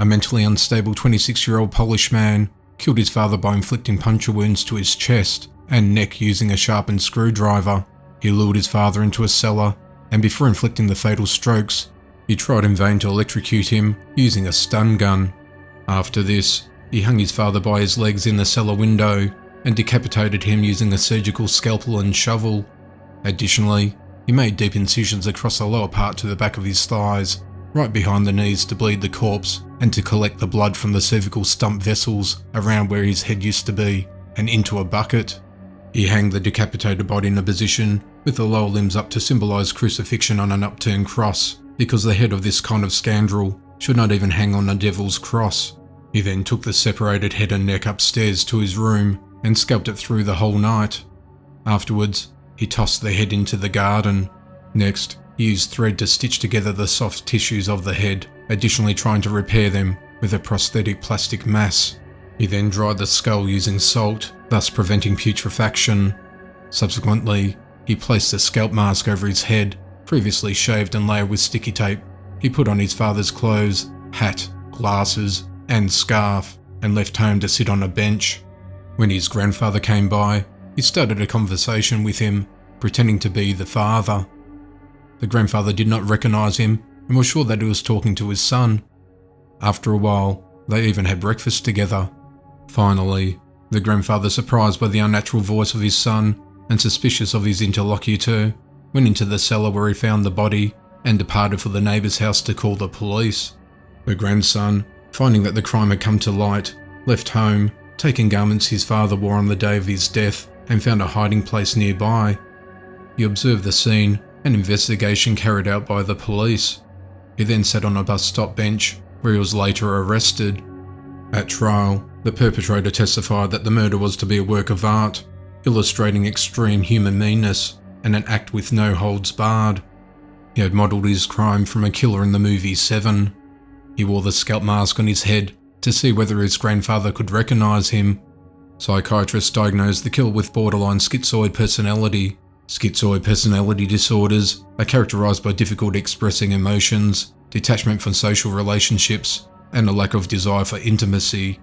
A mentally unstable 26-year-old Polish man killed his father by inflicting puncture wounds to his chest and neck using a sharpened screwdriver. He lured his father into a cellar, and before inflicting the fatal strokes, he tried in vain to electrocute him using a stun gun. After this, he hung his father by his legs in the cellar window and decapitated him using a surgical scalpel and shovel. Additionally, he made deep incisions across the lower part to the back of his thighs, right behind the knees to bleed the corpse and to collect the blood from the cervical stump vessels around where his head used to be and into a bucket. He hanged the decapitated body in a position with the lower limbs up to symbolise crucifixion on an upturned cross, because the head of this kind of scoundrel should not even hang on a devil's cross. He then took the separated head and neck upstairs to his room and scalped it through the whole night. Afterwards, he tossed the head into the garden. Next, he used thread to stitch together the soft tissues of the head, additionally trying to repair them with a prosthetic plastic mass. He then dried the skull using salt, thus preventing putrefaction. Subsequently, he placed a scalp mask over his head, previously shaved and layered with sticky tape. He put on his father's clothes, hat, glasses, and scarf, and left home to sit on a bench. When his grandfather came by, he started a conversation with him, pretending to be the father. The grandfather did not recognise him and was sure that he was talking to his son. After a while, they even had breakfast together. Finally, the grandfather, surprised by the unnatural voice of his son and suspicious of his interlocutor, went into the cellar where he found the body and departed for the neighbour's house to call the police. The grandson, finding that the crime had come to light, left home, taking garments his father wore on the day of his death, and found a hiding place nearby. He observed the scene and investigation carried out by the police. He then sat on a bus stop bench where he was later arrested. At trial, the perpetrator testified that the murder was to be a work of art, illustrating extreme human meanness and an act with no holds barred. He had modelled his crime from a killer in the movie Seven. He wore the scalp mask on his head to see whether his grandfather could recognise him. Psychiatrists diagnosed the killer with borderline schizoid personality. Schizoid personality disorders are characterised by difficulty expressing emotions, detachment from social relationships, and a lack of desire for intimacy.